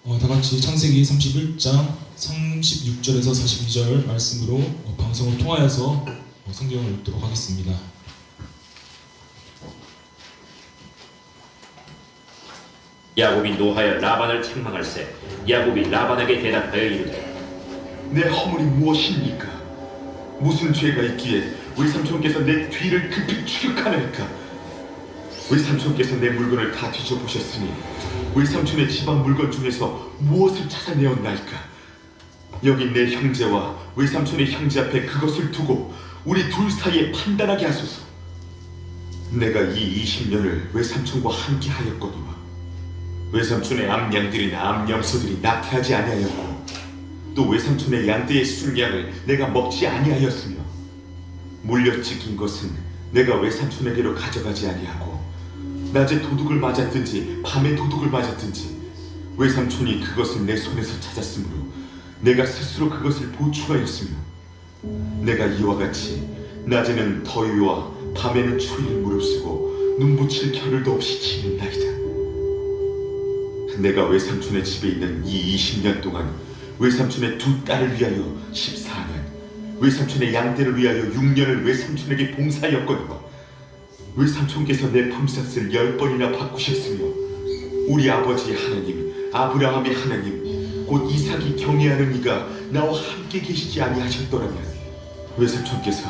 다 같이 창세기 31장 36절에서 42절 말씀으로 방송을 통하여서 성경을 읽도록 하겠습니다. 야곱이 노하여 라반을 책망할세. 야곱이 라반에게 대답하여 이르되 내 허물이 무엇입니까? 무슨 죄가 있기에 우리 삼촌께서 내 뒤를 급히 추격하나이까? 우리 삼촌께서 내 물건을 다 뒤져보셨으니 우리 삼촌의 집안 물건 중에서 무엇을 찾아내었나이까? 여기 내 형제와 우리 삼촌의 형제 앞에 그것을 두고 우리 둘 사이에 판단하게 하소서. 내가 이 20년을 외삼촌과 함께 하였거니와 외삼촌의 암양들이나 암염소들이 낙태하지 아니하였고 또 외삼촌의 양떼의 순양을 내가 먹지 아니하였으며 물려 찢긴 것은 내가 외삼촌에게로 가져가지 아니하고 낮에 도둑을 맞았든지 밤에 도둑을 맞았든지 외삼촌이 그것을 내 손에서 찾았으므로 내가 스스로 그것을 보충하였으며 내가 이와 같이 낮에는 더위와 밤에는 추위를 무릅쓰고 눈붙일 겨를도 없이 지낸다이다. 내가 외삼촌의 집에 있는 이 20년 동안 외삼촌의 두 딸을 위하여 14년, 외삼촌의 양떼를 위하여 6년을 외삼촌에게 봉사하였거니와 외삼촌께서 내 품삯을 10번이나 바꾸셨으며 우리 아버지 하나님, 아브라함의 하나님, 곧 이삭이 경외하는 이가 나와 함께 계시지 아니하셨더라면 외삼촌께서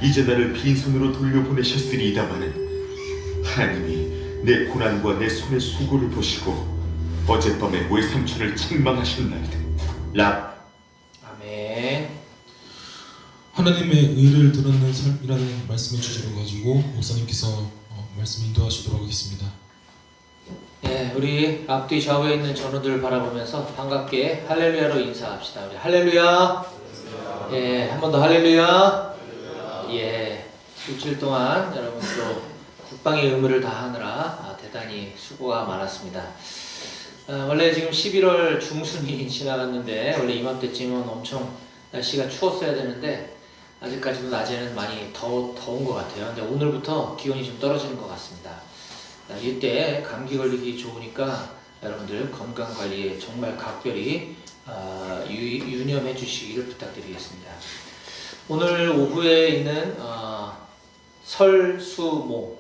이제 나를 빈손으로 돌려보내셨으리이다마는 하나님이 내 고난과 내 손의 수고를 보시고 어젯밤에 외삼촌을 책망하셨나이다. 아멘. 하나님의 의를 드러내는 삶이라는 말씀의 주제를 가지고 목사님께서 말씀 인도하시도록 하겠습니다. 예, 우리 앞뒤 좌우에 있는 전우들 바라보면서 반갑게 할렐루야로 인사합시다. 우리 할렐루야. 예, 한 번 더 할렐루야. 예, 일주일 동안 여러분 또 국방의 의무를 다하느라 대단히 수고가 많았습니다. 원래 지금 11월 중순이 지나갔는데 원래 이맘때쯤은 엄청 날씨가 추웠어야 되는데 아직까지도 낮에는 많이 더운 것 같아요. 근데 오늘부터 기온이 좀 떨어지는 것 같습니다. 이때 감기 걸리기 좋으니까 여러분들 건강 관리에 정말 각별히 유념해 주시기를 부탁드리겠습니다. 오늘 오후에 있는 설수모,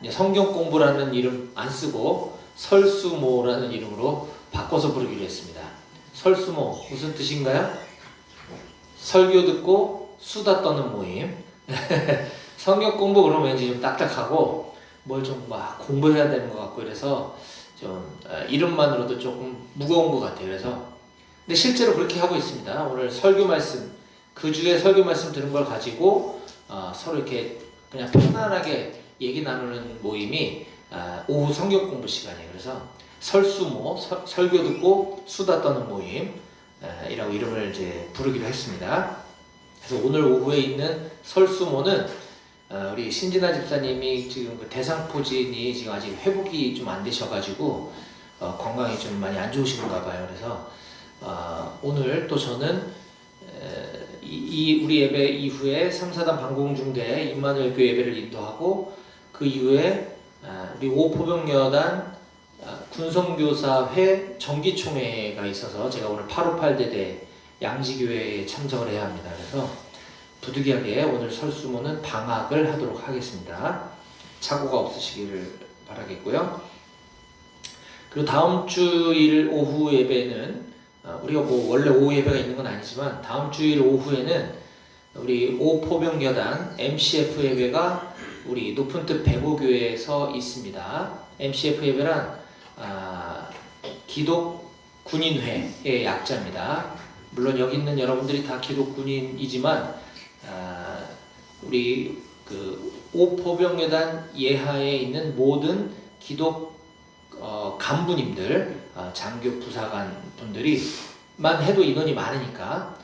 성경 공부라는 이름 안 쓰고 설수모라는 이름으로 바꿔서 부르기로 했습니다. 설수모 무슨 뜻인가요? 설교 듣고 수다 떠는 모임. 성경 공부 그러면 왠지 좀 딱딱하고 뭘 좀 막 공부해야 되는 것 같고 이래서 좀 이름만으로도 조금 무거운 것 같아요. 그래서 근데 실제로 그렇게 하고 있습니다. 오늘 설교 말씀 그 주에 설교 말씀 들은 걸 가지고 서로 이렇게 그냥 편안하게 얘기 나누는 모임이 오후 성경 공부 시간이에요. 그래서 설수모, 설교 듣고 수다 떠는 모임 이라고 이름을 이제 부르기로 했습니다. 그래서 오늘 오후에 있는 설수모는 우리 신진아 집사님이 지금 그 대상포진이 지금 아직 회복이 좀 안 되셔가지고 건강이 좀 많이 안 좋으신가 봐요. 그래서 오늘 또 저는 우리 예배 이후에 3사단 방공중대 임마누엘 교회 예배를 인도하고 그 이후에 우리 오포병여단 군성교사회 정기총회가 있어서 제가 오늘 858대대 양지교회에 참석을 해야 합니다. 그래서 부득이하게 오늘 설수모는 방학을 하도록 하겠습니다. 착오가 없으시기를 바라겠고요. 그리고 다음 주일 오후 예배는 우리가 뭐 원래 오후 예배가 있는 건 아니지만 다음 주일 오후에는 우리 오포병여단 MCF 예배가 우리 높은뜻 백오교회에서 있습니다. MCF 예배란 기독군인회의 약자입니다. 물론 여기 있는 여러분들이 다 기독군인이지만 우리 그 오포병여단 예하에 있는 모든 기독 간부님들, 장교 부사관 분들이만 해도 인원이 많으니까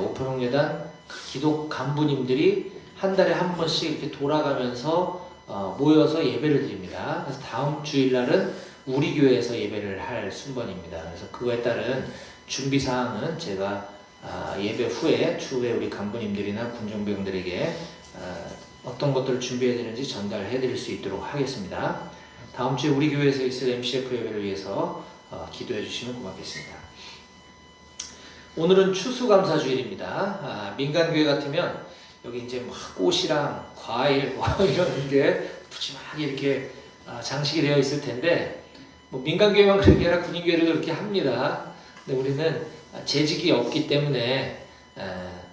오포병여단 기독 간부님들이 한 달에 한 번씩 이렇게 돌아가면서 모여서 예배를 드립니다. 그래서 다음 주일날은 우리 교회에서 예배를 할 순번입니다. 그래서 그거에 따른 준비 사항은 제가 예배 후에 추후에 우리 간부님들이나 군종병들에게 어떤 것들을 준비해야 되는지 전달해 드릴 수 있도록 하겠습니다. 다음 주에 우리 교회에서 있을 MCF 예배를 위해서 기도해 주시면 고맙겠습니다. 오늘은 추수감사주일입니다. 민간교회 같으면 여기 이제 막 꽃이랑 과일 이런 게 푸짐하게 이렇게 장식이 되어 있을 텐데, 뭐 민간교회만 그런 게 아니라 군인교회를 그렇게 합니다. 근데 우리는 재직이 없기 때문에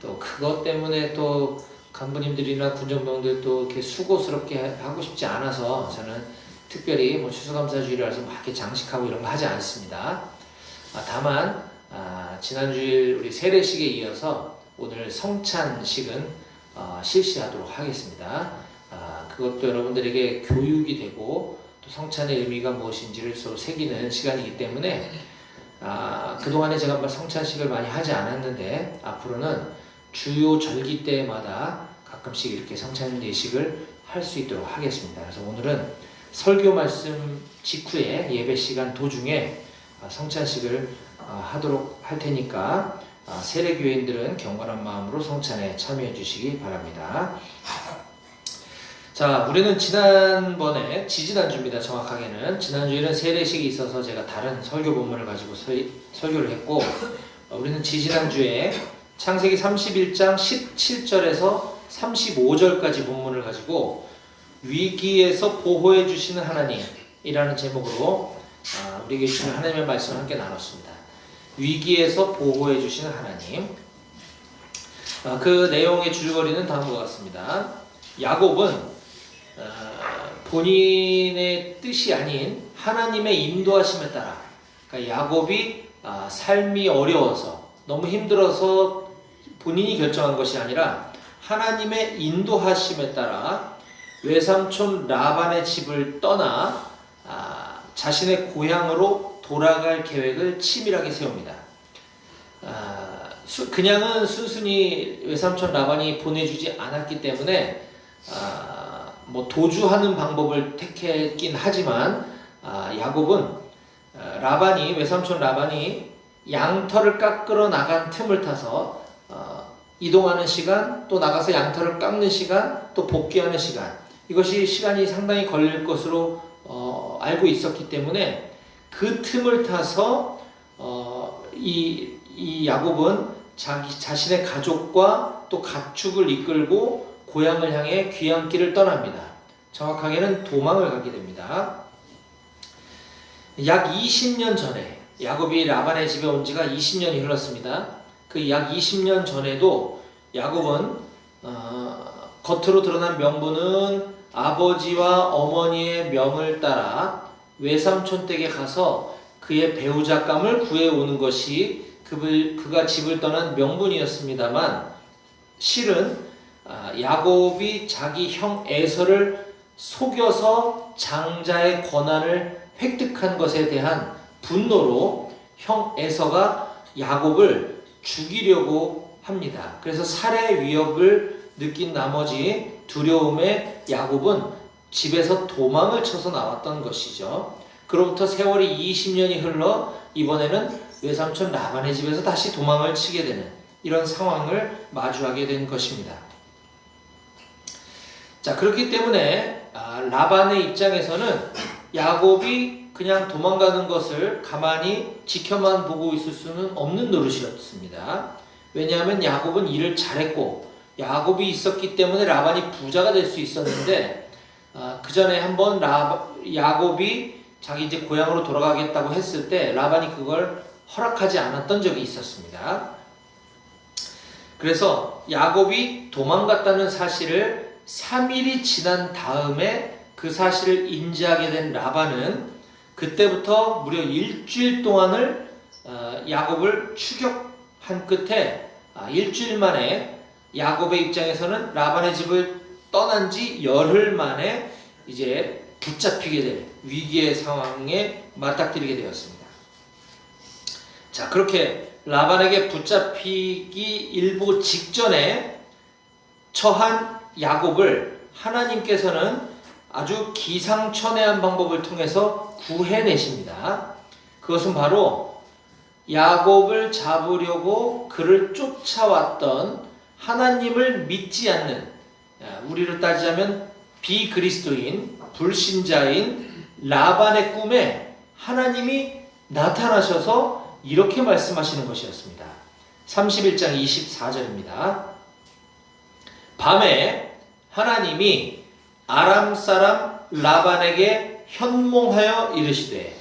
또 그것 때문에 또 간부님들이나 군정병들도 이렇게 수고스럽게 하고 싶지 않아서 저는 특별히 뭐 추수감사주일이라서 막 이렇게 장식하고 이런 거 하지 않습니다. 다만 지난주일 우리 세례식에 이어서 오늘 성찬식은 실시하도록 하겠습니다. 그것도 여러분들에게 교육이 되고 또 성찬의 의미가 무엇인지를 서로 새기는 시간이기 때문에 그동안에 제가 성찬식을 많이 하지 않았는데 앞으로는 주요 절기 때마다 가끔씩 이렇게 성찬 예식을 할 수 있도록 하겠습니다. 그래서 오늘은 설교 말씀 직후에 예배 시간 도중에 성찬식을 하도록 할 테니까 세례교인들은 경건한 마음으로 성찬에 참여해 주시기 바랍니다. 자, 우리는 지지난주입니다. 정확하게는 지난주에는 세례식이 있어서 제가 다른 설교 본문을 가지고 설교를 했고, 우리는 지지난주에 창세기 31장 17절에서 35절까지 본문을 가지고 위기에서 보호해 주시는 하나님이라는 제목으로 우리에게 주시는 하나님의 말씀을 함께 나눴습니다. 위기에서 보호해 주시는 하나님. 그 내용의 줄거리는 다음과 같습니다. 야곱은 본인의 뜻이 아닌 하나님의 인도하심에 따라, 그러니까 야곱이 삶이 어려워서 너무 힘들어서 본인이 결정한 것이 아니라 하나님의 인도하심에 따라 외삼촌 라반의 집을 떠나 자신의 고향으로 돌아갈 계획을 치밀하게 세웁니다. 그냥은 순순히 외삼촌 라반이 보내주지 않았기 때문에 뭐 도주하는 방법을 택했긴 하지만 야곱은 외삼촌 라반이 양털을 깎으러 나간 틈을 타서 이동하는 시간, 또 나가서 양털을 깎는 시간, 또 복귀하는 시간, 이것이 시간이 상당히 걸릴 것으로 알고 있었기 때문에 그 틈을 타서 이 야곱은 자신의 가족과 또 가축을 이끌고 고향을 향해 귀향길을 떠납니다. 정확하게는 도망을 가게 됩니다. 약 20년 전에 야곱이 라반의 집에 온 지가 20년이 흘렀습니다. 그 약 20년 전에도 야곱은 겉으로 드러난 명분은 아버지와 어머니의 명을 따라 외삼촌 댁에 가서 그의 배우자감을 구해오는 것이 그가 집을 떠난 명분이었습니다만, 실은 야곱이 자기 형 에서를 속여서 장자의 권한을 획득한 것에 대한 분노로 형 에서가 야곱을 죽이려고 합니다. 그래서 살해 위협을 느낀 나머지 두려움에 야곱은 집에서 도망을 쳐서 나왔던 것이죠. 그로부터 세월이 20년이 흘러 이번에는 외삼촌 라반의 집에서 다시 도망을 치게 되는 이런 상황을 마주하게 된 것입니다. 자, 그렇기 때문에 라반의 입장에서는 야곱이 그냥 도망가는 것을 가만히 지켜만 보고 있을 수는 없는 노릇이었습니다. 왜냐하면 야곱은 일을 잘했고 야곱이 있었기 때문에 라반이 부자가 될 수 있었는데, 그 전에 한번 야곱이 자기 이제 고향으로 돌아가겠다고 했을 때 라반이 그걸 허락하지 않았던 적이 있었습니다. 그래서 야곱이 도망갔다는 사실을 3일이 지난 다음에 그 사실을 인지하게 된 라반은 그때부터 무려 일주일 동안을 야곱을 추격한 끝에 일주일 만에 야곱의 입장에서는 라반의 집을 떠난 지 열흘 만에 이제 붙잡히게 될 위기의 상황에 맞닥뜨리게 되었습니다. 자, 그렇게 라반에게 붙잡히기 일보 직전에 처한 야곱을 하나님께서는 아주 기상천외한 방법을 통해서 구해내십니다. 그것은 바로 야곱을 잡으려고 그를 쫓아왔던 하나님을 믿지 않는, 우리로 따지자면 비그리스도인 불신자인 라반의 꿈에 하나님이 나타나셔서 이렇게 말씀하시는 것이었습니다. 31장 24절입니다. 밤에 하나님이 아람 사람 라반에게 현몽하여 이르시되,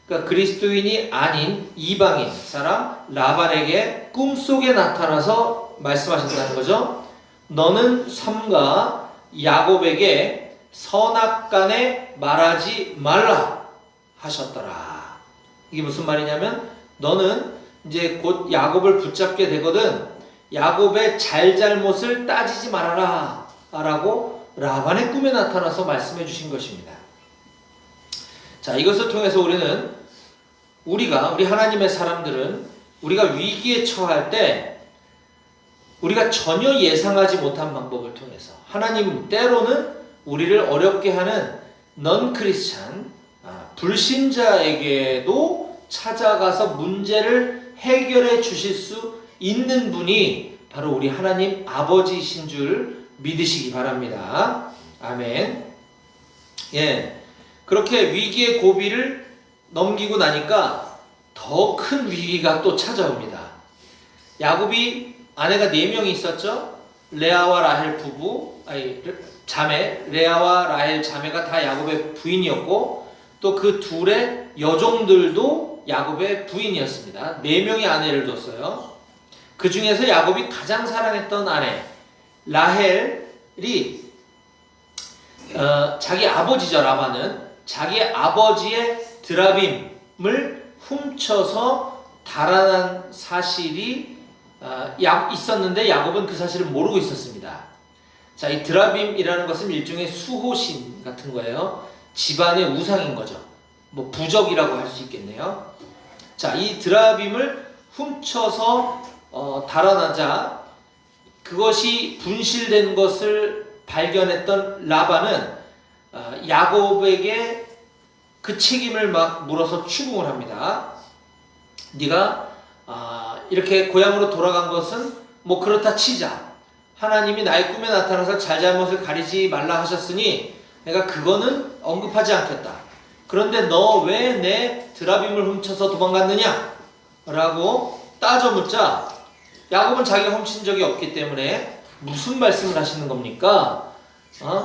그러니까 그리스도인이 아닌 이방인 사람 라반에게 꿈속에 나타나서 말씀하신다는 거죠. 너는 삼가 야곱에게 선악간에 말하지 말라 하셨더라. 이게 무슨 말이냐면, 너는 이제 곧 야곱을 붙잡게 되거든 야곱의 잘잘못을 따지지 말아라 라고 라반의 꿈에 나타나서 말씀해 주신 것입니다. 자, 이것을 통해서 우리 하나님의 사람들은 우리가 위기에 처할 때 우리가 전혀 예상하지 못한 방법을 통해서 하나님 때로는 우리를 어렵게 하는 넌 크리스찬 불신자에게도 찾아가서 문제를 해결해 주실 수 있는 분이 바로 우리 하나님 아버지이신 줄 믿으시기 바랍니다. 아멘. 예, 그렇게 위기의 고비를 넘기고 나니까 더 큰 위기가 또 찾아옵니다. 야곱이 아내가 4명이 있었죠. 레아와 라헬 부부, 자매, 레아와 라헬 자매가 다 야곱의 부인이었고, 또 그 둘의 여종들도 야곱의 부인이었습니다. 4명의 아내를 뒀어요. 그 중에서 야곱이 가장 사랑했던 아내 라헬이 자기 아버지죠. 라반은 자기 아버지의 드라빔을 훔쳐서 달아난 사실이 있었는데 야곱은 그 사실을 모르고 있었습니다. 자, 이 드라빔이라는 것은 일종의 수호신 같은 거예요. 집안의 우상인 거죠. 뭐 부적이라고 할 수 있겠네요. 자, 이 드라빔을 훔쳐서 달아나자 그것이 분실된 것을 발견했던 라반은 야곱에게 그 책임을 막 물어서 추궁을 합니다. 네가 이렇게 고향으로 돌아간 것은 뭐 그렇다 치자. 하나님이 나의 꿈에 나타나서 잘잘못을 가리지 말라 하셨으니 내가 그거는 언급하지 않겠다. 그런데 너 왜 내 드라빔을 훔쳐서 도망갔느냐? 라고 따져 묻자 야곱은 자기가 훔친 적이 없기 때문에 무슨 말씀을 하시는 겁니까?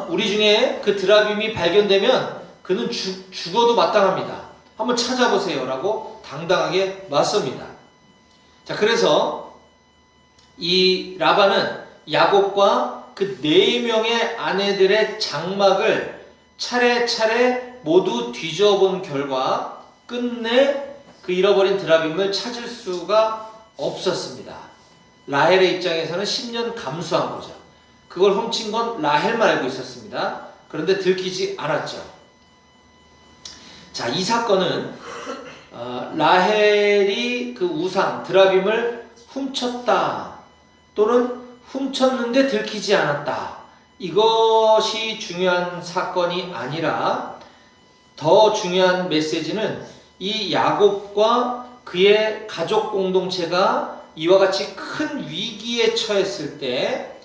우리 중에 그 드라빔이 발견되면 그는 죽어도 마땅합니다. 한번 찾아보세요 라고 당당하게 맞섭니다. 자, 그래서 이 라반은 야곱과 그 4명의 아내들의 장막을 차례차례 모두 뒤져본 결과 끝내 그 잃어버린 드라빔을 찾을 수가 없었습니다. 라헬의 입장에서는 10년 감수한 거죠. 그걸 훔친 건 라헬만 알고 있었습니다. 그런데 들키지 않았죠. 자, 이 사건은 라헬이 그 우상 드라빔을 훔쳤다 또는 훔쳤는데 들키지 않았다, 이것이 중요한 사건이 아니라 더 중요한 메시지는 이 야곱과 그의 가족 공동체가 이와 같이 큰 위기에 처했을 때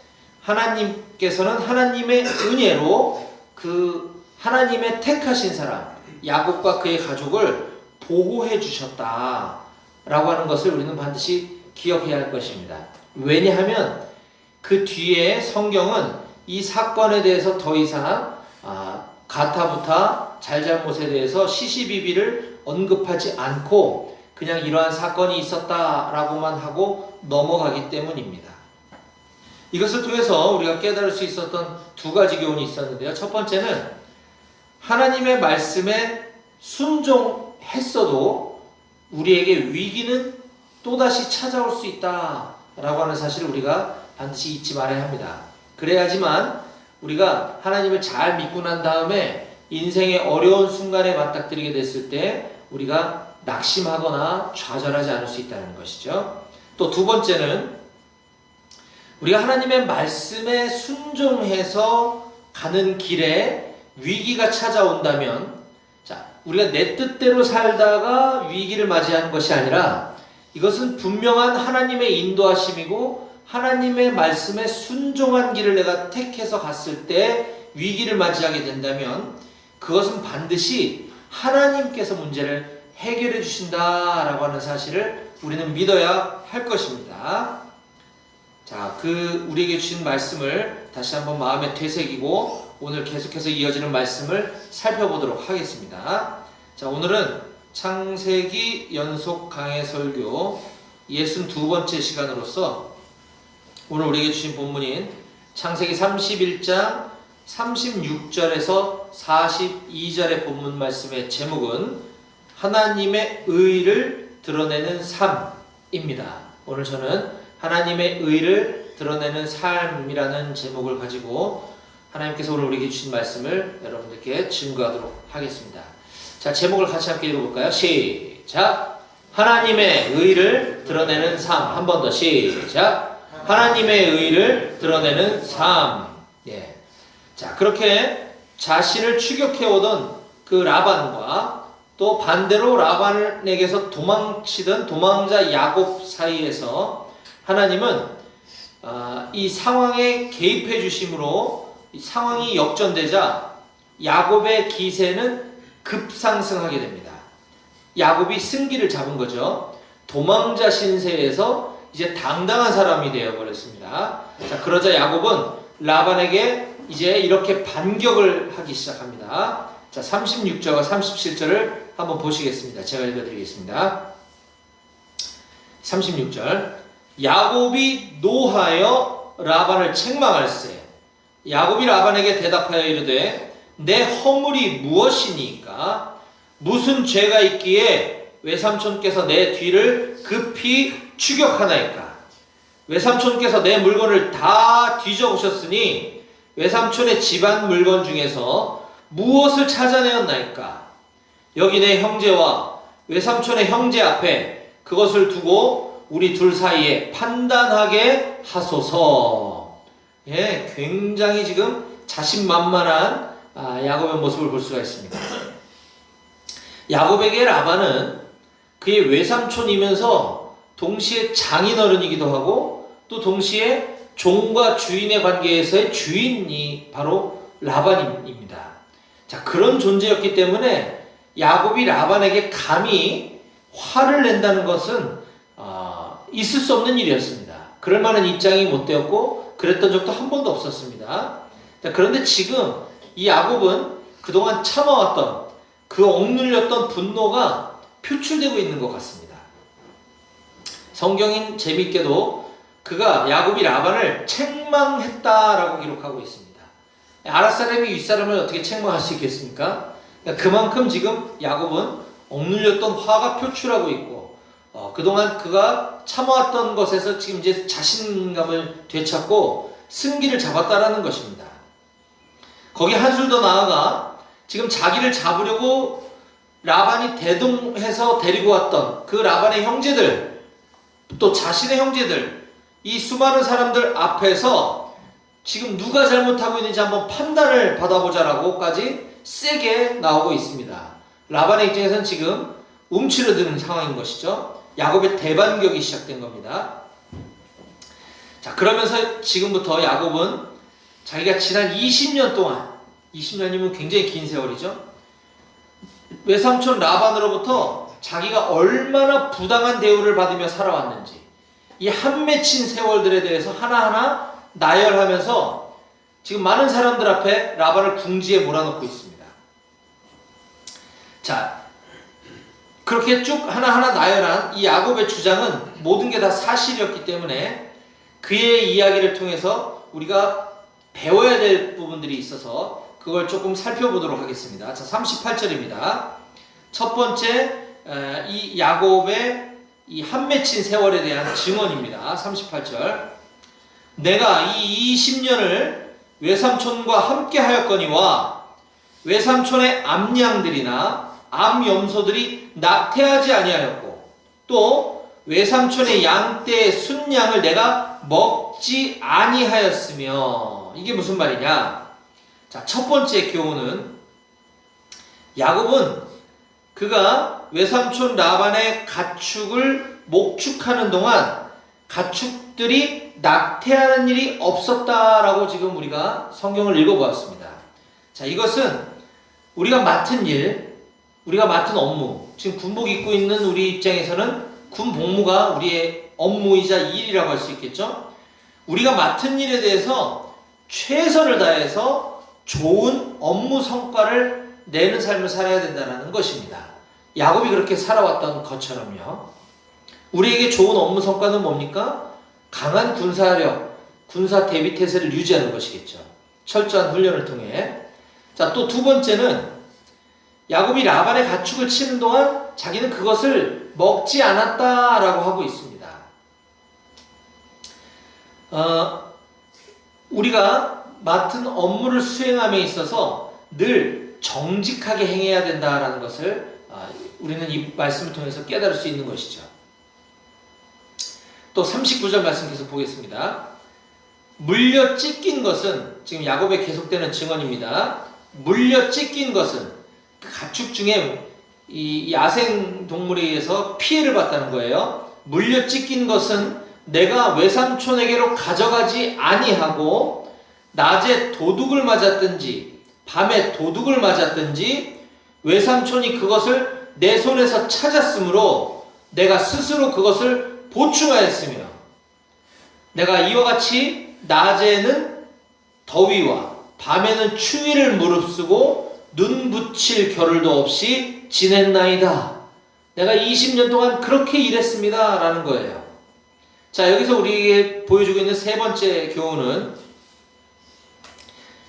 하나님께서는 하나님의 은혜로 그 하나님의 택하신 사람 야곱과 그의 가족을 보호해 주셨다 라고 하는 것을 우리는 반드시 기억해야 할 것입니다. 왜냐하면 그 뒤에 성경은 이 사건에 대해서 더 이상 가타부타 잘잘못에 대해서 시시비비를 언급하지 않고 그냥 이러한 사건이 있었다라고만 하고 넘어가기 때문입니다. 이것을 통해서 우리가 깨달을 수 있었던 2가지 교훈이 있었는데요. 첫 번째는 하나님의 말씀에 순종했어도 우리에게 위기는 또다시 찾아올 수 있다라고 하는 사실을 우리가 반드시 잊지 말아야 합니다. 그래야지만 우리가 하나님을 잘 믿고 난 다음에 인생의 어려운 순간에 맞닥뜨리게 됐을 때 우리가 낙심하거나 좌절하지 않을 수 있다는 것이죠. 또 2번째는 우리가 하나님의 말씀에 순종해서 가는 길에 위기가 찾아온다면, 자, 우리가 내 뜻대로 살다가 위기를 맞이하는 것이 아니라 이것은 분명한 하나님의 인도하심이고 하나님의 말씀에 순종한 길을 내가 택해서 갔을 때 위기를 맞이하게 된다면 그것은 반드시 하나님께서 문제를 해결해 주신다라고 하는 사실을 우리는 믿어야 할 것입니다. 자, 우리에게 주신 말씀을 다시 한번 마음에 되새기고 오늘 계속해서 이어지는 말씀을 살펴보도록 하겠습니다. 자, 오늘은 창세기 연속 강해 설교 62번째 시간으로서 오늘 우리에게 주신 본문인 창세기 31장 36절에서 42절의 본문 말씀의 제목은 하나님의 의를 드러내는 삶입니다. 오늘 저는 하나님의 의를 드러내는 삶이라는 제목을 가지고 하나님께서 오늘 우리에게 주신 말씀을 여러분들께 증거하도록 하겠습니다. 자, 제목을 같이 함께 읽어볼까요? 시작! 하나님의 의를 드러내는 삶. 한 번 더 시작! 하나님의 의를 드러내는 삶. 예. 자, 그렇게 자신을 추격해오던 그 라반과 또 반대로 라반에게서 도망치던 도망자 야곱 사이에서 하나님은 이 상황에 개입해 주심으로 이 상황이 역전되자 야곱의 기세는 급상승하게 됩니다. 야곱이 승기를 잡은 거죠. 도망자 신세에서 이제 당당한 사람이 되어버렸습니다. 자, 그러자 야곱은 라반에게 이제 이렇게 반격을 하기 시작합니다. 자, 36절과 37절을 한번 보시겠습니다. 제가 읽어드리겠습니다. 36절 야곱이 노하여 라반을 책망할세. 야곱이 라반에게 대답하여 이르되 내 허물이 무엇이니까? 무슨 죄가 있기에 외삼촌께서 내 뒤를 급히 추격하나이까? 외삼촌께서 내 물건을 다 뒤져보셨으니 외삼촌의 집안 물건 중에서 무엇을 찾아내었나이까? 여기 내 형제와 외삼촌의 형제 앞에 그것을 두고 우리 둘 사이에 판단하게 하소서. 예, 굉장히 지금 자신만만한 야곱의 모습을 볼 수가 있습니다. 야곱에게 라반은 그의 외삼촌이면서 동시에 장인어른이기도 하고 또 동시에 종과 주인의 관계에서의 주인이 바로 라반입니다. 자, 그런 존재였기 때문에 야곱이 라반에게 감히 화를 낸다는 것은 있을 수 없는 일이었습니다. 그럴 만한 입장이 못 되었고 그랬던 적도 한 번도 없었습니다. 자, 그런데 지금 이 야곱은 그동안 참아왔던 그 억눌렸던 분노가 표출되고 있는 것 같습니다. 성경인 재밌게도 그가 야곱이 라반을 책망했다라고 기록하고 있습니다. 아랫사람이 윗사람을 어떻게 책망할 수 있겠습니까? 그만큼 지금 야곱은 억눌렸던 화가 표출하고 있고 그동안 그가 참아왔던 것에서 지금 이제 자신감을 되찾고 승기를 잡았다라는 것입니다. 거기 한술 더 나아가 지금 자기를 잡으려고 라반이 대동해서 데리고 왔던 그 라반의 형제들 또 자신의 형제들 이 수많은 사람들 앞에서 지금 누가 잘못하고 있는지 한번 판단을 받아보자라고까지 세게 나오고 있습니다. 라반의 입장에서는 지금 움츠러드는 상황인 것이죠. 야곱의 대반격이 시작된 겁니다. 자, 그러면서 지금부터 야곱은 자기가 지난 20년 동안 20년이면 굉장히 긴 세월이죠. 외삼촌 라반으로부터 자기가 얼마나 부당한 대우를 받으며 살아왔는지 이 한 맺힌 세월들에 대해서 하나하나 나열하면서 지금 많은 사람들 앞에 라반을 궁지에 몰아넣고 있습니다. 자, 그렇게 쭉 하나하나 나열한 이 야곱의 주장은 모든 게 다 사실이었기 때문에 그의 이야기를 통해서 우리가 배워야 될 부분들이 있어서 그걸 조금 살펴보도록 하겠습니다. 자, 38절입니다. 첫 번째 이 야곱의 이 한 맺힌 세월에 대한 증언입니다. 38절 내가 이 20년을 외삼촌과 함께 하였거니와 외삼촌의 암양들이나 암염소들이 낙태하지 아니하였고 또 외삼촌의 양떼의 순양을 내가 먹지 아니하였으며 이게 무슨 말이냐? 자, 첫 번째 교훈은 야곱은 그가 외삼촌 라반의 가축을 목축하는 동안 가축들이 낙태하는 일이 없었다라고 지금 우리가 성경을 읽어보았습니다. 자, 이것은 우리가 맡은 일, 우리가 맡은 업무, 지금 군복 입고 있는 우리 입장에서는 군 복무가 우리의 업무이자 일이라고 할 수 있겠죠. 우리가 맡은 일에 대해서 최선을 다해서 좋은 업무 성과를 내는 삶을 살아야 된다는 것입니다. 야곱이 그렇게 살아왔던 것처럼요. 우리에게 좋은 업무 성과는 뭡니까? 강한 군사력, 군사 대비 태세를 유지하는 것이겠죠. 철저한 훈련을 통해. 자, 또 두 번째는 야곱이 라반의 가축을 치는 동안 자기는 그것을 먹지 않았다라고 하고 있습니다. 우리가 맡은 업무를 수행함에 있어서 늘 정직하게 행해야 된다라는 것을 우리는 이 말씀을 통해서 깨달을 수 있는 것이죠. 또 39절 말씀 계속 보겠습니다. 물려 찢긴 것은, 지금 야곱의 계속되는 증언입니다. 물려 찢긴 것은 그 가축 중에 이 야생 동물에 의해서 피해를 봤다는 거예요. 물려 찢긴 것은 내가 외삼촌에게로 가져가지 아니하고 낮에 도둑을 맞았든지 밤에 도둑을 맞았든지 외삼촌이 그것을 내 손에서 찾았으므로 내가 스스로 그것을 보충하였으며 내가 이와 같이 낮에는 더위와 밤에는 추위를 무릅쓰고 눈 붙일 겨를도 없이 지냈나이다. 내가 20년 동안 그렇게 일했습니다. 라는 거예요. 자, 여기서 우리에게 보여주고 있는 세 번째 교훈은,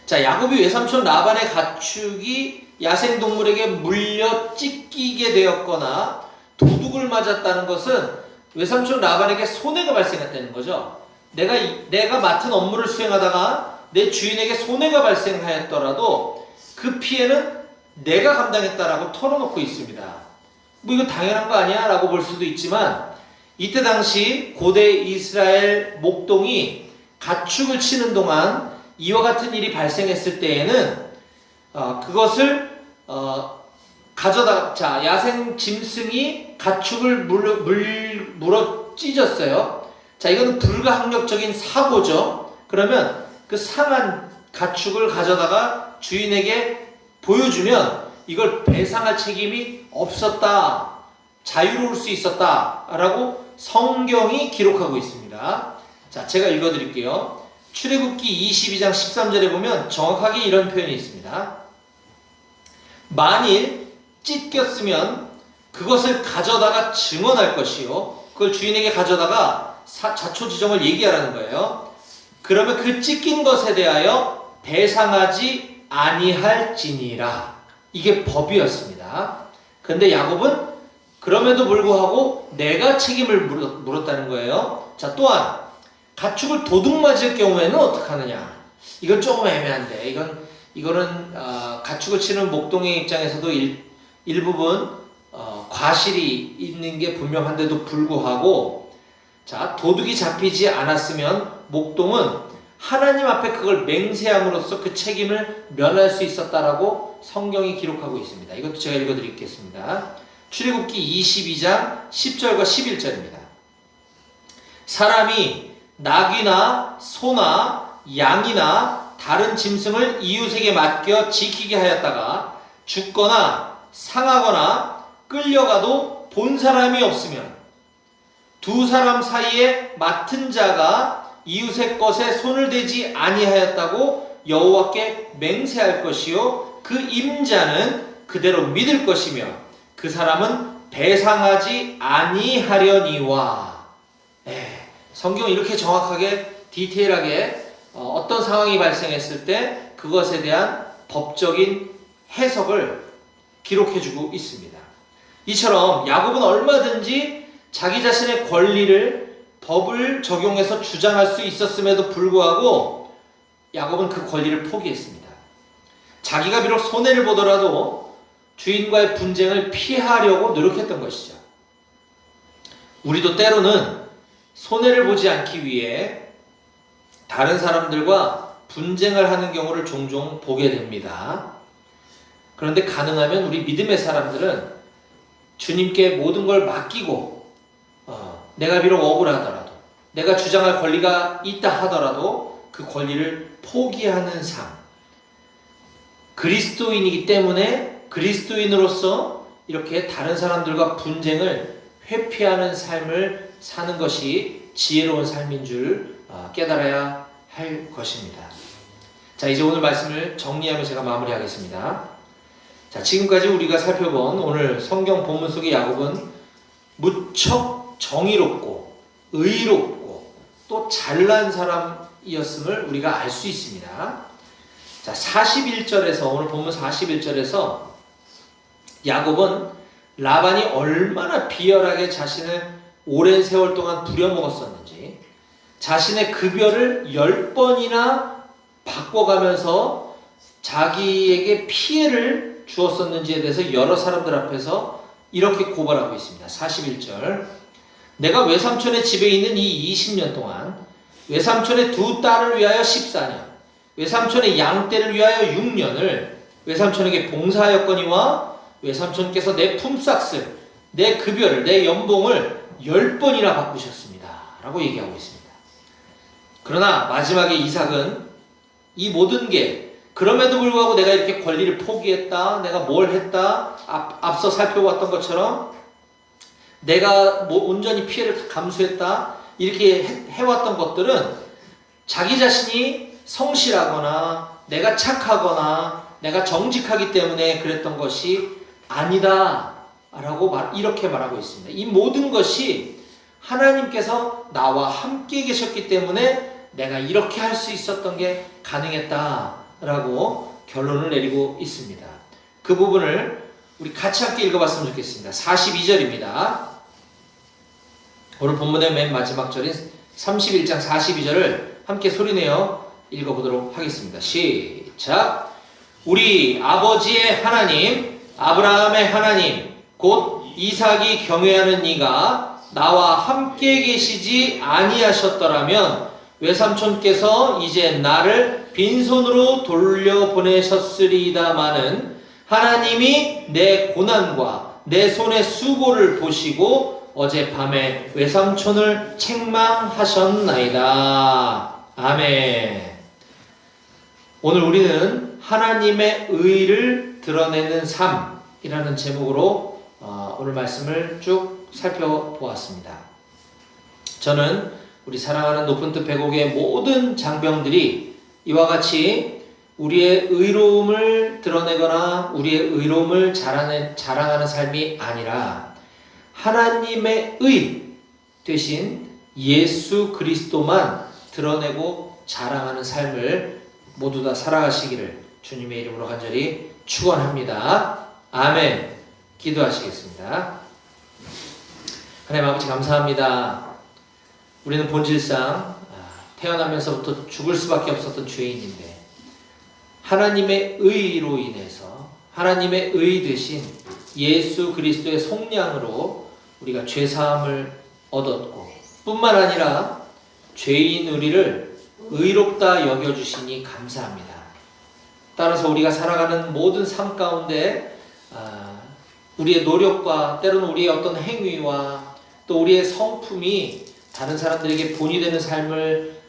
자, 야곱이 외삼촌 라반의 가축이 야생동물에게 물려 찢기게 되었거나 도둑을 맞았다는 것은 외삼촌 라반에게 손해가 발생했다는 거죠. 내가 맡은 업무를 수행하다가 내 주인에게 손해가 발생하였더라도 그 피해는 내가 감당했다라고 털어놓고 있습니다. 뭐 이거 당연한 거 아니야? 라고 볼 수도 있지만 이때 당시 고대 이스라엘 목동이 가축을 치는 동안 이와 같은 일이 발생했을 때에는 그것을 가져다, 자, 야생 짐승이 가축을 물어 찢었어요. 자, 이거는 불가항력적인 사고죠. 그러면 그 상한 가축을 가져다가 주인에게 보여주면 이걸 배상할 책임이 없었다, 자유로울 수 있었다 라고 성경이 기록하고 있습니다. 자, 제가 읽어드릴게요. 출애굽기 22장 13절에 보면 정확하게 이런 표현이 있습니다. 만일 찢겼으면 그것을 가져다가 증언할 것이요, 그걸 주인에게 가져다가 자초지종을 얘기하라는 거예요. 그러면 그 찢긴 것에 대하여 배상하지 아니할지니라. 이게 법이었습니다. 그런데 야곱은 그럼에도 불구하고 내가 책임을 물었다는 거예요. 자, 또한 가축을 도둑 맞을 경우에는 어떻게 하느냐? 이건 조금 애매한데, 이거는 가축을 치는 목동의 입장에서도 일부분 과실이 있는 게 분명한데도 불구하고, 자, 도둑이 잡히지 않았으면 목동은 하나님 앞에 그걸 맹세함으로써 그 책임을 면할 수 있었다라고 성경이 기록하고 있습니다. 이것도 제가 읽어드리겠습니다. 출애굽기 22장 10절과 11절입니다. 사람이 낙이나 소나 양이나 다른 짐승을 이웃에게 맡겨 지키게 하였다가 죽거나 상하거나 끌려가도 본 사람이 없으면 두 사람 사이에 맡은 자가 이웃의 것에 손을 대지 아니하였다고 여호와께 맹세할 것이요, 그 임자는 그대로 믿을 것이며 그 사람은 배상하지 아니하려니와. 성경은 이렇게 정확하게 디테일하게 어떤 상황이 발생했을 때 그것에 대한 법적인 해석을 기록해주고 있습니다. 이처럼 야곱은 얼마든지 자기 자신의 권리를, 법을 적용해서 주장할 수 있었음에도 불구하고 야곱은 그 권리를 포기했습니다. 자기가 비록 손해를 보더라도 주인과의 분쟁을 피하려고 노력했던 것이죠. 우리도 때로는 손해를 보지 않기 위해 다른 사람들과 분쟁을 하는 경우를 종종 보게 됩니다. 그런데 가능하면 우리 믿음의 사람들은 주님께 모든 걸 맡기고, 내가 비록 억울하더라도, 내가 주장할 권리가 있다 하더라도 그 권리를 포기하는 삶, 그리스도인이기 때문에 그리스도인으로서 이렇게 다른 사람들과 분쟁을 회피하는 삶을 사는 것이 지혜로운 삶인 줄 깨달아야 할 것입니다. 자, 이제 오늘 말씀을 정리하며 제가 마무리하겠습니다. 자, 지금까지 우리가 살펴본 오늘 성경 본문 속의 야곱은 무척 정의롭고 의롭고 또 잘난 사람이었음을 우리가 알 수 있습니다. 자, 41절에서 오늘 본문 41절에서 야곱은 라반이 얼마나 비열하게 자신을 오랜 세월 동안 부려먹었었는지, 자신의 급여를 10번이나 바꿔가면서 자기에게 피해를 주었었는지에 대해서 여러 사람들 앞에서 이렇게 고발하고 있습니다. 41절. 내가 외삼촌의 집에 있는 이 20년 동안 외삼촌의 두 딸을 위하여 14년, 외삼촌의 양떼를 위하여 6년을 외삼촌에게 봉사하였거니와 외삼촌께서 내 품삯을, 내 급여를, 내 연봉을 10번이나 바꾸셨습니다. 라고 얘기하고 있습니다. 그러나 마지막에 이삭은 이 모든 게 그럼에도 불구하고 내가 이렇게 권리를 포기했다, 내가 뭘 했다, 앞서 살펴봤던 것처럼 내가 온전히 피해를 감수했다, 이렇게 해왔던 것들은 자기 자신이 성실하거나 내가 착하거나 내가 정직하기 때문에 그랬던 것이 아니다 라고 이렇게 말하고 있습니다. 이 모든 것이 하나님께서 나와 함께 계셨기 때문에 내가 이렇게 할 수 있었던 게 가능했다 라고 결론을 내리고 있습니다. 그 부분을 우리 같이 함께 읽어봤으면 좋겠습니다. 42절입니다. 오늘 본문의 맨 마지막 절인 31장 42절을 함께 소리내어 읽어보도록 하겠습니다. 시작. 우리 아버지의 하나님 아브라함의 하나님 곧 이삭이 경외하는 이가 나와 함께 계시지 아니하셨더라면 외삼촌께서 이제 나를 빈손으로 돌려보내셨으리이다마는 하나님이 내 고난과 내 손의 수고를 보시고 어젯밤에 외삼촌을 책망하셨나이다. 아멘. 오늘 우리는 하나님의 의를 드러내는 삶이라는 제목으로 오늘 말씀을 쭉 살펴보았습니다. 저는 우리 사랑하는 높은 뜻 배곡의 모든 장병들이 이와 같이 우리의 의로움을 드러내거나 우리의 의로움을 자랑하는 삶이 아니라 하나님의 의 대신 예수 그리스도만 드러내고 자랑하는 삶을 모두 다 살아가시기를 주님의 이름으로 간절히 축원합니다. 아멘. 기도하시겠습니다. 하나님 아버지 감사합니다. 우리는 본질상 태어나면서부터 죽을 수밖에 없었던 죄인인데 하나님의 의로 인해서 하나님의 의 대신 예수 그리스도의 속량으로 우리가 죄사함을 얻었고 뿐만 아니라 죄인 우리를 의롭다 여겨주시니 감사합니다. 따라서 우리가 살아가는 모든 삶 가운데 우리의 노력과 때로는 우리의 어떤 행위와 또 우리의 성품이 다른 사람들에게 본이 되는 삶을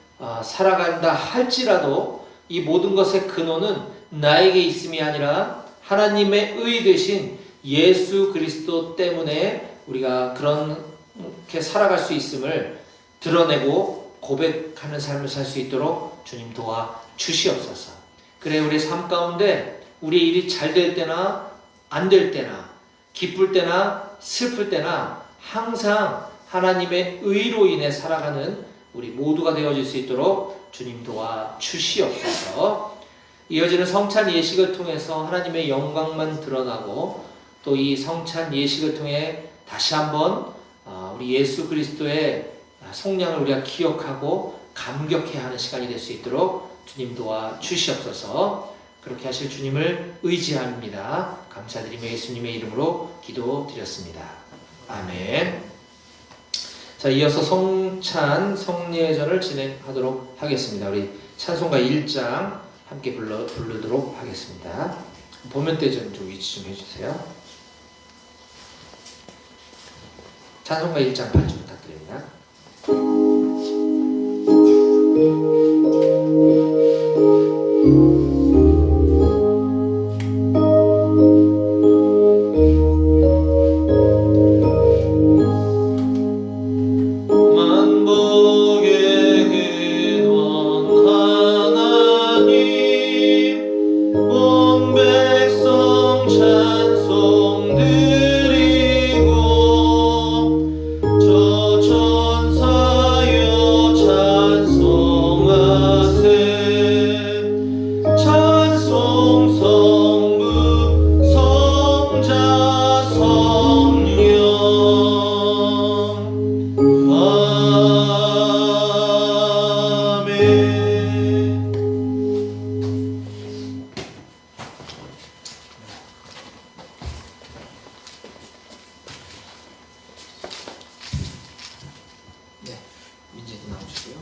살아간다 할지라도 이 모든 것의 근원은 나에게 있음이 아니라 하나님의 의 되신 예수 그리스도 때문에 우리가 그렇게 살아갈 수 있음을 드러내고 고백하는 삶을 살 수 있도록 주님 도와 주시옵소서. 그래 우리의 삶 가운데 우리의 일이 잘 될 때나 안 될 때나 기쁠 때나 슬플 때나 항상 하나님의 의로 인해 살아가는 우리 모두가 되어질 수 있도록 주님 도와 주시옵소서. 이어지는 성찬 예식을 통해서 하나님의 영광만 드러나고 또 이 성찬 예식을 통해 다시 한번 우리 예수 그리스도의 속량을 우리가 기억하고 감격해야 하는 시간이 될 수 있도록 주님 도와 주시옵소서. 그렇게 하실 주님을 의지합니다. 감사드리며 예수님의 이름으로 기도드렸습니다. 아멘. 자, 이어서 성찬 성례전을 진행하도록 하겠습니다. 우리 찬송가 1장 함께 부르도록 하겠습니다. 보면대 좀 위치 좀 해주세요. 찬송가 1장 반주 부탁드립니다. 찬송 드리고 저 천사여 찬송하세 찬송 성부 성자 성령 아멘. 네, 민재도 나오시고요.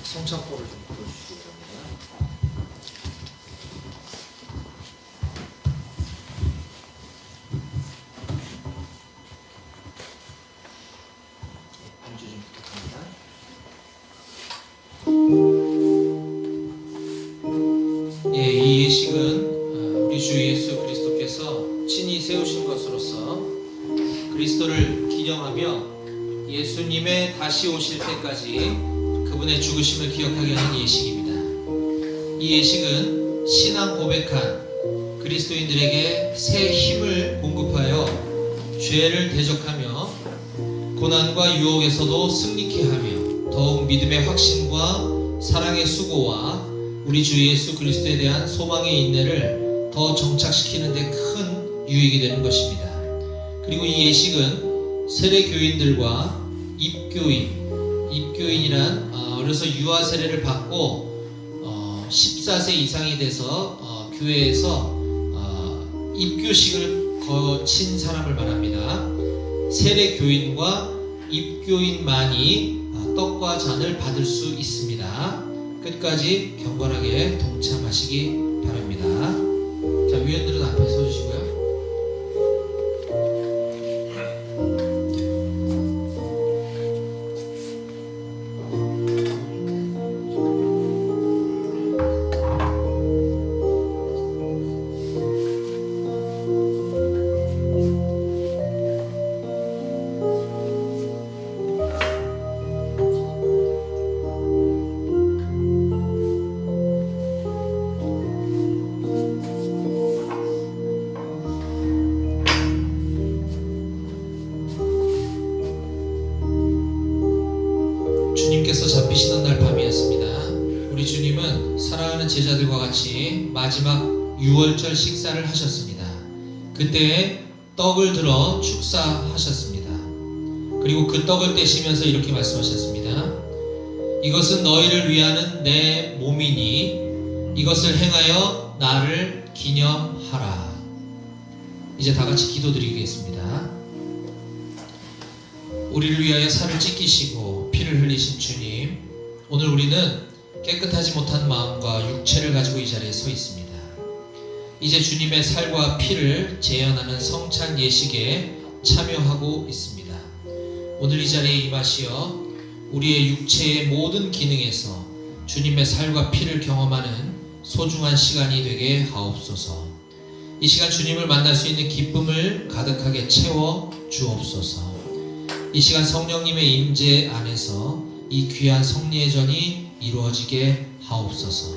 성창포를 좀 보여주시기 바랍니다. 네, 반주 좀 부탁합니다. 예, 이 예식은 우리 주 예수 그리스도께서 친히 세우신 것으로서 그리스도를 기념하며 예수님의 다시 오실 때까지 그분의 죽으심을 기억하게 하는 예식입니다. 이 예식은 신앙 고백한 그리스도인들에게 새 힘을 공급하여 죄를 대적하며 고난과 유혹에서도 승리케 하며 더욱 믿음의 확신과 사랑의 수고와 우리 주 예수 그리스도에 대한 소망의 인내를 더 정착시키는 데 큰 유익이 되는 것입니다. 그리고 이 예식은 세례교인들과 입교인이란 어려서 유아 세례를 받고 14세 이상이 돼서 교회에서 입교식을 거친 사람을 말합니다. 세례교인과 입교인만이 떡과 잔을 받을 수 있습니다. 끝까지 경건하게 동참하시기 바랍니다. 자, 위원들은 앞에 서주시고요. 주님께서 잡히시던 날 밤이었습니다. 우리 주님은 사랑하는 제자들과 같이 마지막 유월절 식사를 하셨습니다. 그때 떡을 들어 축사하셨습니다. 그리고 그 떡을 떼시면서 이렇게 말씀하셨습니다. 이것은 너희를 위하는 내 몸이니 이것을 행하여 나를 기념하라. 이제 다 같이 기도드리겠습니다. 우리를 위하여 살을 찢기시고 피를 흘리신 주님, 오늘 우리는 깨끗하지 못한 마음과 육체를 가지고 이 자리에 서 있습니다. 이제 주님의 살과 피를 재현하는 성찬 예식에 참여하고 있습니다. 오늘 이 자리에 임하시어 우리의 육체의 모든 기능에서 주님의 살과 피를 경험하는 소중한 시간이 되게 하옵소서. 이 시간 주님을 만날 수 있는 기쁨을 가득하게 채워 주옵소서. 이 시간 성령님의 임재 안에서 이 귀한 성례전이 이루어지게 하옵소서.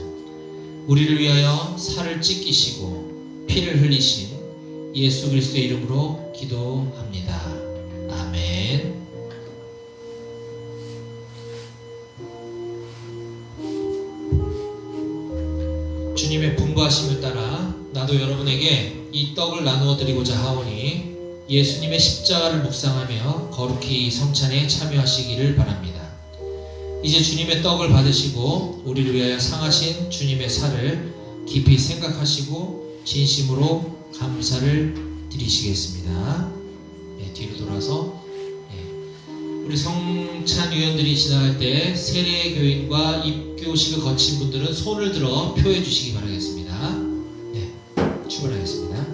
우리를 위하여 살을 찢기시고 피를 흘리신 예수 그리스도의 이름으로 기도합니다. 아멘. 주님의 분부하심을 따라 나도 여러분에게 이 떡을 나누어 드리고자 하오니 예수님의 십자가를 묵상하며 거룩히 이 성찬에 참여하시기를 바랍니다. 이제 주님의 떡을 받으시고 우리를 위하여 상하신 주님의 살을 깊이 생각하시고 진심으로 감사를 드리시겠습니다. 네, 뒤로 돌아서 우리 성찬위원들이 지나갈 때 세례교인과 입교식을 거친 분들은 손을 들어 표해 주시기 바라겠습니다. 네, 출발하겠습니다.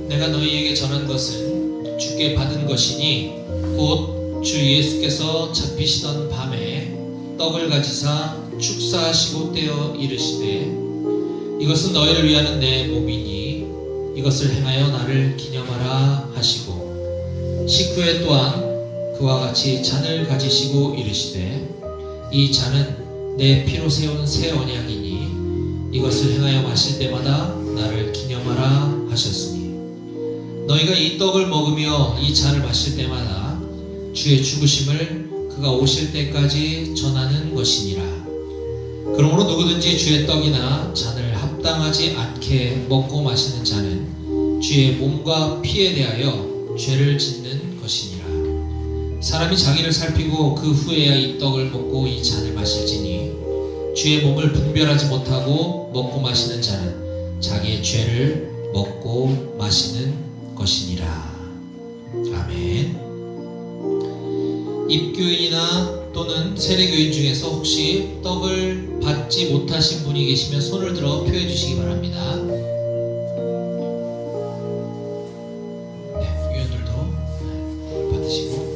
내가 너희에게 전한 것은 주께 받은 것이니 곧 주 예수께서 잡히시던 밤에 떡을 가지사 축사하시고 떼어 이르시되 이것은 너희를 위하는 내 몸이니 이것을 행하여 나를 기념하라 하시고 식후에 또한 그와 같이 잔을 가지시고 이르시되 이 잔은 내 피로 세운 새 언약이니 이것을 행하여 마실 때마다 나를 기념하라 하셨으니 너희가 이 떡을 먹으며 이 잔을 마실 때마다 주의 죽으심을 그가 오실 때까지 전하는 것이니라. 그러므로 누구든지 주의 떡이나 잔을 합당하지 않게 먹고 마시는 자는 주의 몸과 피에 대하여 죄를 짓는 것이니라. 사람이 자기를 살피고 그 후에야 이 떡을 먹고 이 잔을 마실지니 주의 몸을 분별하지 못하고 먹고 마시는 자는 자기의 죄를 먹고 마시는 것이니라. 아멘. 입교인이나 또는 세례교인 중에서 혹시 떡을 받지 못하신 분이 계시면 손을 들어 표해 주시기 바랍니다. 네, 위원들도 받으시고.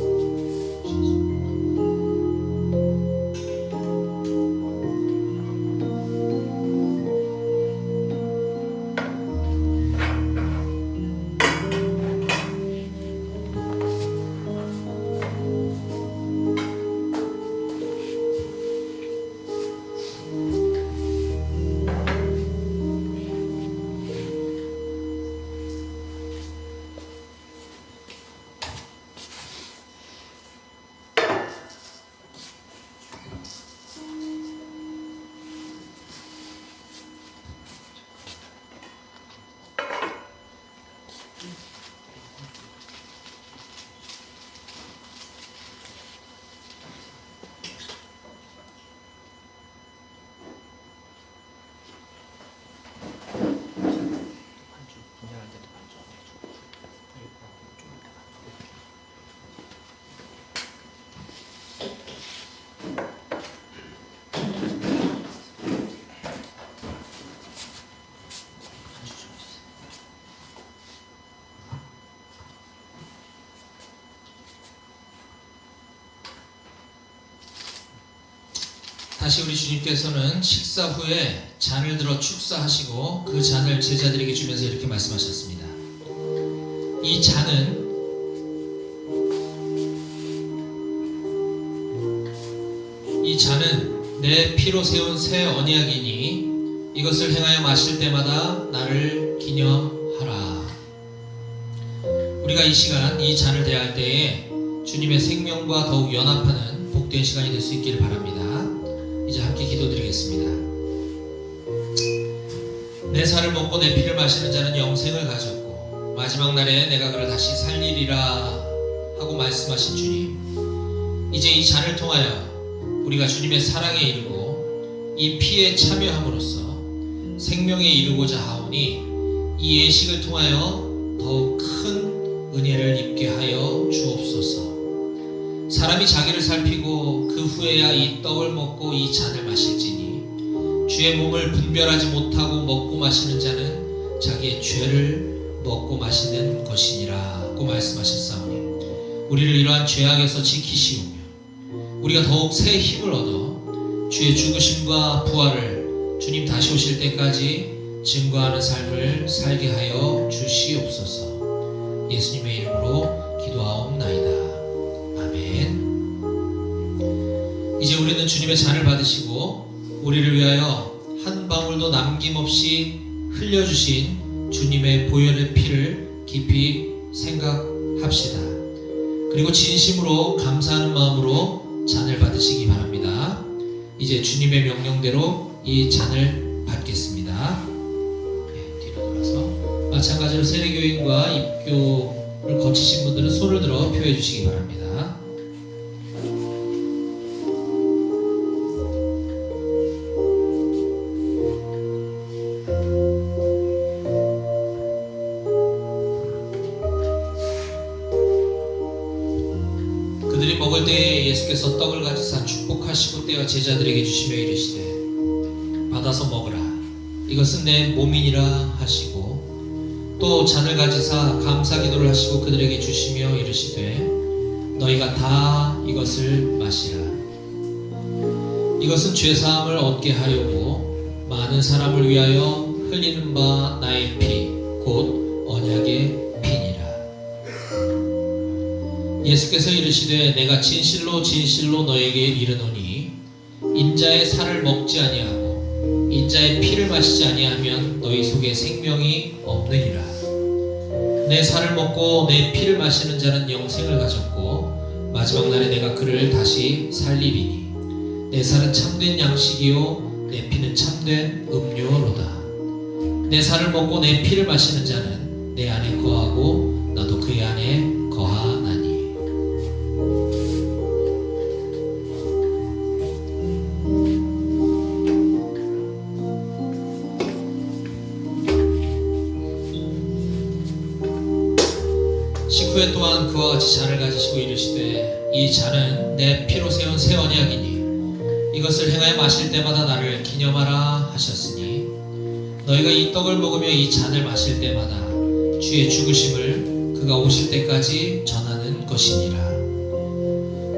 다시 우리 주님께서는 식사 후에 잔을 들어 축사하시고 그 잔을 제자들에게 주면서 이렇게 말씀하셨습니다. 이 잔은 내 피로 세운 새 언약이니 이것을 행하여 마실 때마다 나를 기념하라. 우리가 이 시간 이 잔을 대할 때에 주님의 생명과 더욱 연합하는 복된 시간이 될 수 있기를 바랍니다. 이제 함께 기도드리겠습니다. 내 살을 먹고 내 피를 마시는 자는 영생을 가졌고 마지막 날에 내가 그를 다시 살리리라 하고 말씀하신 주님, 이제 이 잔을 통하여 우리가 주님의 사랑에 이르고 이 피에 참여함으로써 생명에 이르고자 하오니 이 예식을 통하여 더욱 큰 은혜를 입게 하여 주옵소서. 사람이 자기를 살피고 그 후에야 이 떡을 먹고 이 잔을 마실지니 주의 몸을 분별하지 못하고 먹고 마시는 자는 자기의 죄를 먹고 마시는 것이니라고 말씀하셨사오니 우리를 이러한 죄악에서 지키시오며 우리가 더욱 새 힘을 얻어 주의 죽으심과 부활을 주님 다시 오실 때까지 증거하는 삶을 살게 하여 주시옵소서. 예수님의 이름으로 기도하옵나이다. 아멘. 이제 우리는 주님의 잔을 받으시고 우리를 위하여 한 방울도 남김없이 흘려주신 주님의 보혈의 피를 깊이 생각합시다. 그리고 진심으로 감사하는 마음으로 잔을 받으시기 바랍니다. 이제 주님의 명령대로 이 잔을 받겠습니다. 네, 뒤로 돌아서 마찬가지로 세례교인과 입교를 거치신 분들은 손을 들어 표해 주시기 바랍니다. 그들이 먹을 때에 예수께서 떡을 가지사 축복하시고 떼어 제자들에게 주시며 이르시되 받아서 먹으라, 이것은 내 몸이니라 하시고 또 잔을 가지사 감사 기도를 하시고 그들에게 주시며 이르시되 너희가 다 이것을 마시라. 이것은 죄사함을 얻게 하려고 많은 사람을 위하여 흘리는 바 나의 피 곧 언약의 피니라. 예수께서 이르시되 내가 진실로 진실로 너에게 이르노니 인자의 살을 먹지 아니하고 인자의 피를 마시지 아니하면 너희 속에 생명이 없느니라. 내 살을 먹고 내 피를 마시는 자는 영생을 가졌고 마지막 날에 내가 그를 다시 살리리니 내 살은 참된 양식이요 내 피는 참된 음료로다. 내 살을 먹고 내 피를 마시는 자는 내 안에 거하고 나도 그의 안에 거하나니. 식후에 또한 그와 같이 잔을 가지시고 이르시되 이 잔은 내 피로 세운 새 언약이니 이것을 행하여 마실 때마다 나를 기념하라 하셨으니 너희가 이 떡을 먹으며 이 잔을 마실 때마다 주의 죽으심을 그가 오실 때까지 전하는 것이니라.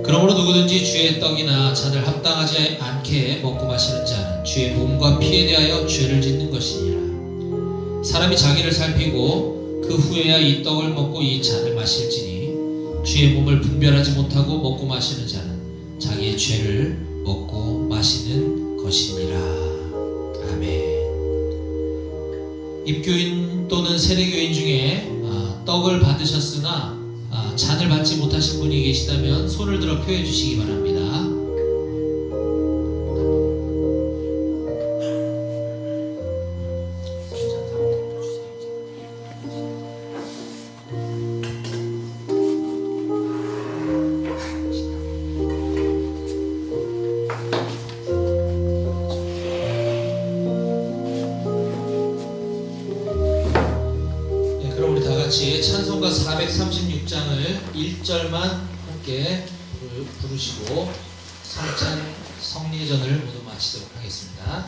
그러므로 누구든지 주의 떡이나 잔을 합당하지 않게 먹고 마시는 자는 주의 몸과 피에 대하여 죄를 짓는 것이니라. 사람이 자기를 살피고 그 후에야 이 떡을 먹고 이 잔을 마실지니 주의 몸을 분별하지 못하고 먹고 마시는 자는 자기의 죄를 먹고 마시는 것이니라. 아멘. 입교인 또는 세례교인 중에 떡을 받으셨으나 잔을 받지 못하신 분이 계시다면 손을 들어 표해 주시기 바랍니다. 그럼 우리 다 같이 찬송가 436장을 1절만 함께 부르시고 성찬 성례전을 모두 마치도록 하겠습니다.